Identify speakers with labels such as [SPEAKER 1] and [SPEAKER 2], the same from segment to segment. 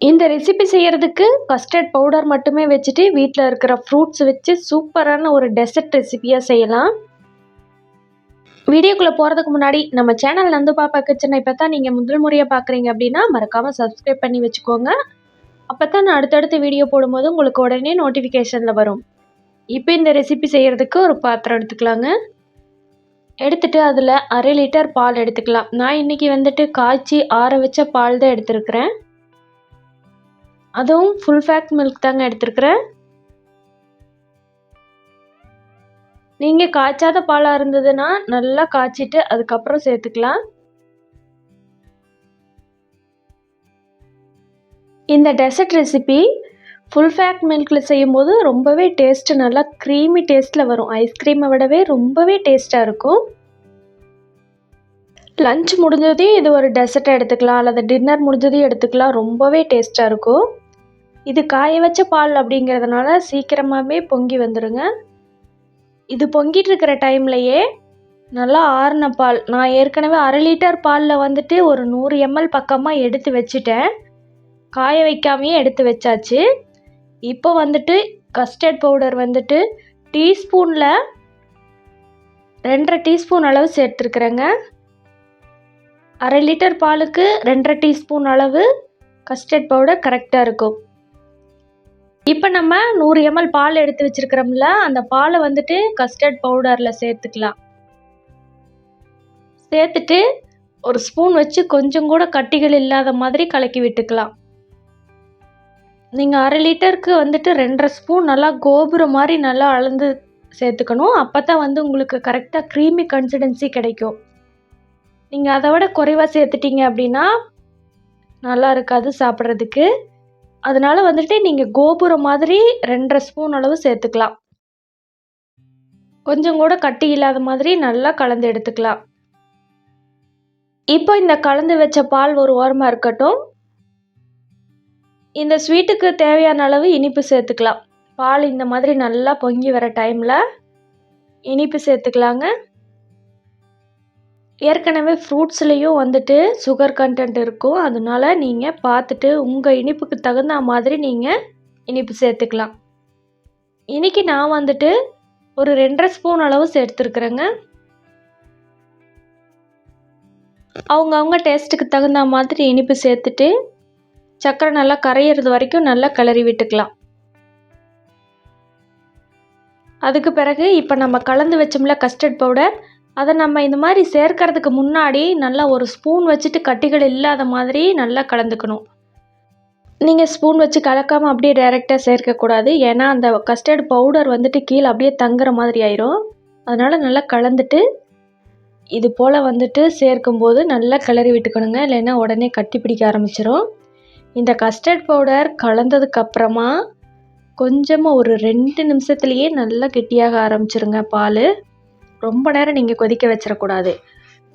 [SPEAKER 1] இந்த ரெசிபி செய்கிறதுக்கு custard powder மட்டுமே வச்சுட்டு வீட்டில் இருக்கிற ஃப்ரூட்ஸ் வச்சு சூப்பரான ஒரு டெசர்ட் ரெசிபியாக செய்யலாம். வீடியோக்குள்ளே போகிறதுக்கு முன்னாடி நம்ம சேனல் நந்து பாப்பா கிச்சனை இப்போ தான் நீங்கள் முதல் முறையாக பார்க்குறீங்க அப்படின்னா மறக்காமல் சப்ஸ்கிரைப் பண்ணி வச்சுக்கோங்க. அப்போ தான் நான் அடுத்தடுத்து வீடியோ போடும்போது உங்களுக்கு உடனே நோட்டிஃபிகேஷனில் வரும். இப்போ இந்த ரெசிபி செய்கிறதுக்கு ஒரு பாத்திரம் எடுத்துக்கலாங்க. எடுத்துகிட்டு அதில் 1/2 லிட்டர் பால் எடுத்துக்கலாம். நான் இன்றைக்கி வந்துட்டு காய்ச்சி ஆற வச்ச பால் தான் எடுத்துருக்கிறேன். அதுவும் ஃபுல் ஃபேட் மில்க் தாங்க எடுத்துருக்கிறேன். நீங்கள் காய்ச்சாத பாலாக இருந்ததுன்னா நல்லா காய்ச்சிட்டு அதுக்கப்புறம் சேர்த்துக்கலாம். இந்த டெசர்ட் ரெசிபி ஃபுல் ஃபேட் மில்கில் செய்யும்போது ரொம்பவே டேஸ்ட்டு நல்லா க்ரீமி டேஸ்ட்டில் வரும். ஐஸ்கிரீமை விடவே ரொம்பவே டேஸ்ட்டாக இருக்கும். லஞ்ச் முடிஞ்சதையும் இது ஒரு டெசர்ட் எடுத்துக்கலாம், அல்லது டின்னர் முடிஞ்சதையும் எடுத்துக்கலாம். ரொம்பவே டேஸ்ட்டாக இருக்கும். இது காய வச்ச பால் அப்படிங்கிறதுனால சீக்கிரமாகவே பொங்கி வந்துடுங்க. இது பொங்கிட்டு இருக்கிற டைம்லையே நல்லா ஆறின பால், நான் ஏற்கனவே 1/2 லிட்டர் பாலில் வந்துட்டு ஒரு 100 ml பக்கமாக எடுத்து வச்சுட்டேன். காய வைக்காமையே எடுத்து வச்சாச்சு. இப்போ வந்துட்டு கஸ்டர்ட் பவுடர் வந்துட்டு டீஸ்பூனில் 2.5 டீஸ்பூன் அளவு சேர்த்துருக்குறேங்க. 1/2 லிட்டர் பாலுக்கு 2.5 டீஸ்பூன் அளவு கஸ்டர்ட் பவுடர் கரெக்டாக இருக்கும். இப்போ நம்ம 100 ml பால் எடுத்து வச்சுருக்கிறோம்ல, அந்த பாலை வந்துட்டு கஸ்டர்ட் பவுடரில் சேர்த்துக்கலாம். சேர்த்துட்டு ஒரு ஸ்பூன் வச்சு கொஞ்சம் கூட கட்டிகள் இல்லாத மாதிரி கலக்கி விட்டுக்கலாம். நீங்கள் 1/2 லிட்டருக்கு வந்துட்டு 2.5 ஸ்பூன் நல்லா கோபுரம் மாதிரி நல்லா அளந்து சேர்த்துக்கணும். அப்போ தான் வந்து உங்களுக்கு கரெக்டாக க்ரீமி கன்சிஸ்டன்சி கிடைக்கும். நீங்கள் அதை விட குறைவாக சேர்த்துட்டீங்க அப்படின்னா நல்லா இருக்காது சாப்பிட்றதுக்கு. அதனால் வந்துட்டு நீங்கள் கோபுரம் மாதிரி 2.5 ஸ்பூன் அளவு சேர்த்துக்கலாம். கொஞ்சம் கூட கட்டி இல்லாத மாதிரி நல்லா கலந்து எடுத்துக்கலாம். இப்போ இந்த கலந்து வச்ச பால் ஒரு ஓரமாக இருக்கட்டும். இந்த ஸ்வீட்டுக்கு தேவையான அளவு இனிப்பு சேர்த்துக்கலாம். பால் இந்த மாதிரி நல்லா பொங்கி வர டைமில் இனிப்பு சேர்த்துக்கலாங்க. ஏற்கனவே ஃப்ரூட்ஸ்லேயும் வந்துட்டு சுகர் கண்டென்ட் இருக்கும். அதனால நீங்கள் பார்த்துட்டு உங்கள் இனிப்புக்கு தகுந்த மாதிரி நீங்கள் இனிப்பு சேர்த்துக்கலாம். இன்றைக்கி நான் வந்துட்டு ஒரு 2.5 ஸ்பூன் அளவு சேர்த்துருக்குறேங்க. அவங்கவுங்க டேஸ்ட்டுக்கு தகுந்த மாதிரி இனிப்பு சேர்த்துட்டு சர்க்கரை நல்லா கரையிறது வரைக்கும் நல்லா கிளறி விட்டுக்கலாம். அதுக்கு பிறகு இப்போ நம்ம கலந்து வச்சோம்ல கஸ்டர்ட் பவுடர், அதை நம்ம இந்த மாதிரி சேர்க்கறதுக்கு முன்னாடி நல்லா ஒரு ஸ்பூன் வச்சுட்டு கட்டிகள் இல்லாத மாதிரி நல்லா கலந்துக்கணும். நீங்கள் ஸ்பூன் வச்சு கலக்காமல் அப்படியே டைரெக்டாக சேர்க்கக்கூடாது. ஏன்னா அந்த கஸ்டர்ட் பவுடர் வந்துட்டு கீழே அப்படியே தங்குற மாதிரி ஆயிரும். அதனால் நல்லா கலந்துட்டு இது போல் வந்துட்டு சேர்க்கும்போது நல்லா கிளறி விட்டுக்கணுங்க. இல்லைன்னா உடனே கட்டி பிடிக்க ஆரம்பிச்சிடும். இந்த கஸ்டர்ட் பவுடர் கலந்ததுக்கப்புறமா கொஞ்சமாக ஒரு 2 நிமிஷத்துலேயே நல்லா கெட்டியாக ஆரம்பிச்சிருங்க பால். ரொம்ப நேரம் நீங்கள் கொதிக்க வச்சிடக்கூடாது.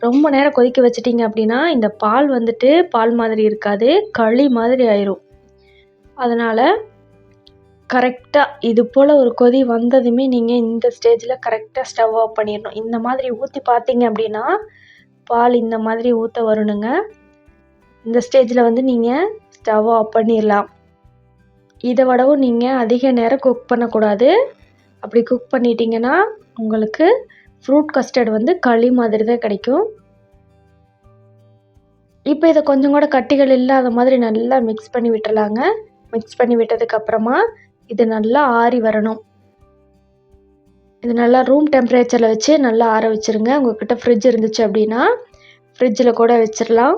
[SPEAKER 1] ரொம்ப நேரம் கொதிக்க வச்சிட்டிங்க அப்படின்னா இந்த பால் வந்துட்டு பால் மாதிரி இருக்காது, களி மாதிரி ஆயிரும். அதனால் கரெக்டாக இது போல் ஒரு கொதி வந்ததுமே நீங்கள் இந்த ஸ்டேஜில் கரெக்டாக ஸ்டவ் ஆஃப் பண்ணிடணும். இந்த மாதிரி ஊற்றி பார்த்தீங்க அப்படின்னா பால் இந்த மாதிரி ஊற்ற வரணுங்க. இந்த ஸ்டேஜில் வந்து நீங்கள் ஸ்டவ் ஆஃப் பண்ணிடலாம். இதை விடவும் நீங்கள் அதிக நேரம் குக் பண்ணக்கூடாது. அப்படி குக் பண்ணிட்டீங்கன்னா உங்களுக்கு ஃப்ரூட் கஸ்டர்ட் வந்து களி மாதிரி தான் கிடைக்கும். இப்போ இதை கொஞ்சம் கூட கட்டிகள் இல்லாத மாதிரி நல்லா மிக்ஸ் பண்ணி விட்டுறலாங்க. மிக்ஸ் பண்ணி விட்டதுக்கப்புறமா இது நல்லா ஆறி வரணும். இது நல்லா ரூம் டெம்பரேச்சரில் வச்சு நல்லா ஆற வச்சுருங்க. உங்கள்கிட்ட ஃப்ரிட்ஜ் இருந்துச்சு அப்படின்னா ஃப்ரிட்ஜில் கூட வச்சிடலாம்.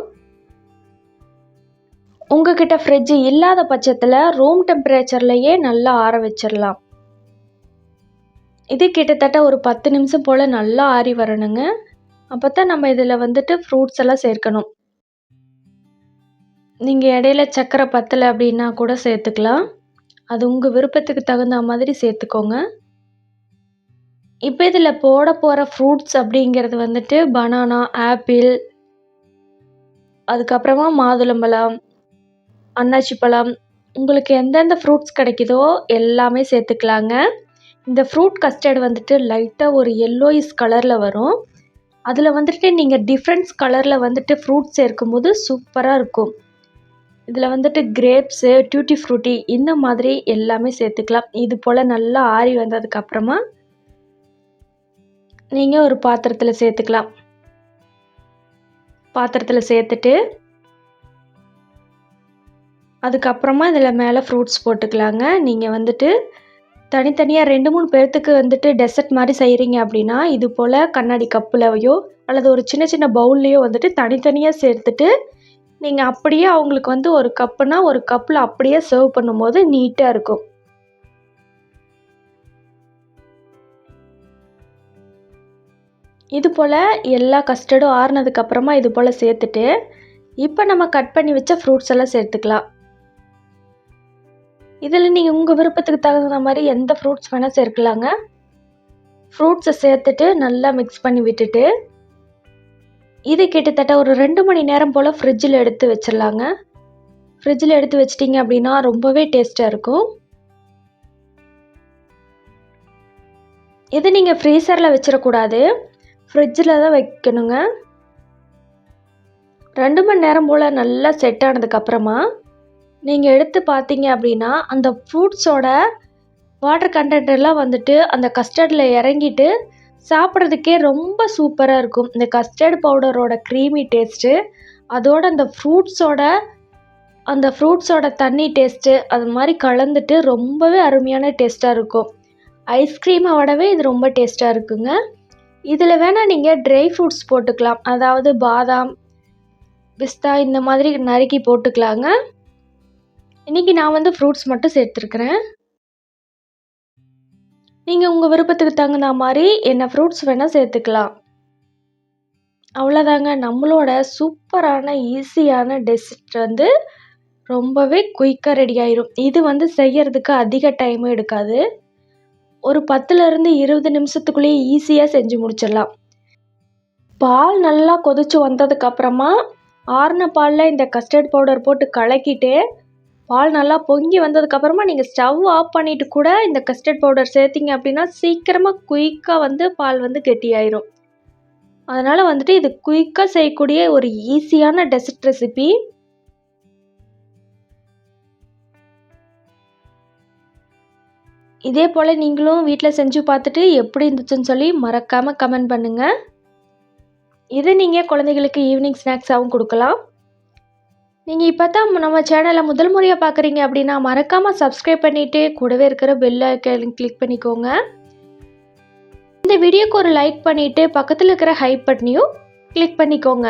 [SPEAKER 1] உங்கள்கிட்ட ஃப்ரிட்ஜ் இல்லாத பட்சத்தில் ரூம் டெம்பரேச்சர்லையே நல்லா ஆற வச்சிடலாம். இது கிட்டத்தட்ட ஒரு 10 நிமிஷம் போல் நல்லா ஆறி வரணுங்க. அப்போ தான் நம்ம இதில் வந்துட்டு ஃப்ரூட்ஸ் எல்லாம் சேர்க்கணும். நீங்கள் இடையில சர்க்கரை பத்தலை அப்படின்னா கூட சேர்த்துக்கலாம். அது உங்கள் விருப்பத்துக்கு தகுந்த மாதிரி சேர்த்துக்கோங்க. இப்போ இதில் போட போகிற ஃப்ரூட்ஸ் அப்படிங்கிறது வந்துட்டு பனானா, ஆப்பிள், அதுக்கப்புறமா மாதுளம்பழம், அன்னாச்சி பழம், உங்களுக்கு எந்தெந்த ஃப்ரூட்ஸ் கிடைக்குதோ எல்லாமே சேர்த்துக்கலாங்க. இந்த ஃப்ரூட் கஸ்டர்ட் வந்துட்டு லைட்டாக ஒரு yellowish கலரில் வரும். அதில் வந்துட்டு நீங்கள் டிஃப்ரெண்ட்ஸ் கலரில் வந்துட்டு ஃப்ரூட்ஸ் சேர்க்கும்போது சூப்பராக இருக்கும். இதில் வந்துட்டு கிரேப்ஸு, டியூட்டி ஃப்ரூட்டி இந்த மாதிரி எல்லாமே சேர்த்துக்கலாம். இது போல் நல்லா ஆறி வந்ததுக்கப்புறமா நீங்கள் ஒரு பாத்திரத்தில் சேர்த்துக்கலாம். பாத்திரத்தில் சேர்த்துட்டு அதுக்கப்புறமா இதில் மேலே ஃப்ரூட்ஸ் போட்டுக்கலாங்க. நீங்கள் வந்துட்டு தனித்தனியாக 2-3 பேர்த்துக்கு வந்துட்டு டெசர்ட் மாதிரி செய்கிறீங்க அப்படின்னா இது போல் கண்ணாடி கப்புலையோ அல்லது ஒரு சின்ன சின்ன பவுல்லையோ வந்துட்டு தனித்தனியாக சேர்த்துட்டு நீங்கள் அப்படியே அவங்களுக்கு வந்து ஒரு கப்புனா ஒரு கப்பில் அப்படியே சர்வ் பண்ணும்போது நீட்டாக இருக்கும். இது போல் எல்லா கஸ்டர்டும் ஆறுனதுக்கப்புறமா இது போல் சேர்த்துட்டு இப்போ நம்ம கட் பண்ணி வச்ச ஃப்ரூட்ஸ் எல்லாம் சேர்த்துக்கலாம். இதில் நீங்கள் உங்கள் விருப்பத்துக்கு தகுந்த மாதிரி எந்த ஃப்ரூட்ஸ் வேணால் சேர்க்கலாங்க. ஃப்ரூட்ஸை சேர்த்துட்டு நல்லா மிக்ஸ் பண்ணி விட்டுட்டு இது கிட்டத்தட்ட ஒரு 2 மணி நேரம் போல் ஃப்ரிட்ஜில் எடுத்து வச்சிடலாங்க. ஃப்ரிட்ஜில் எடுத்து வச்சிட்டிங்க அப்படின்னா ரொம்பவே டேஸ்ட்டாக இருக்கும். இது நீங்கள் ஃப்ரீசரில் வச்சிடக்கூடாது, ஃப்ரிட்ஜில் தான் வைக்கணுங்க. 2 மணி நேரம் போல் நல்லா செட் ஆனதுக்கப்புறமா நீங்கள் எடுத்து பார்த்தீங்க அப்படின்னா அந்த ஃப்ரூட்ஸோட வாட்டர் கண்டென்ட் எல்லாம் வந்துட்டு அந்த கஸ்டர்டில் இறங்கிட்டு சாப்பிட்றதுக்கே ரொம்ப சூப்பராக இருக்கும். இந்த கஸ்டர்ட் பவுடரோட க்ரீமி டேஸ்ட்டு அதோட அந்த ஃப்ரூட்ஸோட தண்ணி டேஸ்ட்டு அது மாதிரி கலந்துட்டு ரொம்பவே அருமையான டேஸ்ட்டாக இருக்கும். ஐஸ்கிரீமை விடவே இது ரொம்ப டேஸ்ட்டாக இருக்குங்க. இதில் வேணால் நீங்கள் ட்ரை ஃப்ரூட்ஸ் போட்டுக்கலாம். அதாவது பாதாம், பிஸ்தா இந்த மாதிரி நறுக்கி போட்டுக்கலாங்க. இன்றைக்கி நான் வந்து ஃப்ரூட்ஸ் மட்டும் சேர்த்துருக்குறேன். நீங்கள் உங்கள் விருப்பத்துக்கு தகுந்த மாதிரி என்ன ஃப்ரூட்ஸ் வேணால் சேர்த்துக்கலாம். அவ்வளோதாங்க, நம்மளோட சூப்பரான ஈஸியான டெசர்ட் வந்து ரொம்பவே குயிக்காக ரெடி ஆயிரும். இது வந்து செய்யறதுக்கு அதிக டைமும் எடுக்காது. ஒரு 10லேருந்து 20 நிமிஷத்துக்குள்ளேயே ஈஸியாக செஞ்சு முடிச்சிடலாம். பால் நல்லா கொதிச்சு வந்ததுக்கப்புறமா ஆறின பாலில் இந்த கஸ்டர்ட் பவுடர் போட்டு கலக்கிட்டு பால் நல்லா பொங்கி வந்ததுக்கப்புறமா நீங்கள் ஸ்டவ் ஆஃப் பண்ணிவிட்டு கூட இந்த கஸ்டர்ட் பவுடர் சேர்த்திங்க அப்படின்னா சீக்கிரமாக குயிக்காக வந்து பால் வந்து கெட்டியாயிரும். அதனால் வந்துட்டு இது குயிக்காக செய்யக்கூடிய ஒரு ஈஸியான டெசர்ட் ரெசிபி. இதே போல் நீங்களும் வீட்டில் செஞ்சு பார்த்துட்டு எப்படி இருந்துச்சுன்னு சொல்லி மறக்காமல் கமெண்ட் பண்ணுங்கள். இதை நீங்கள் குழந்தைகளுக்கு ஈவினிங் ஸ்நாக்ஸாகவும் கொடுக்கலாம். நீங்கள் இப்போ தான் நம்ம சேனலை முதல் முறையாக பார்க்குறீங்க அப்படின்னா மறக்காமல் சப்ஸ்கிரைப் பண்ணிவிட்டு கூடவே இருக்கிற பெல் ஐக்கான் கிளிக் பண்ணிக்கோங்க. இந்த வீடியோக்கு ஒரு லைக் பண்ணிவிட்டு பக்கத்தில் இருக்கிற ஹைப் பட்டனையும் கிளிக் பண்ணிக்கோங்க.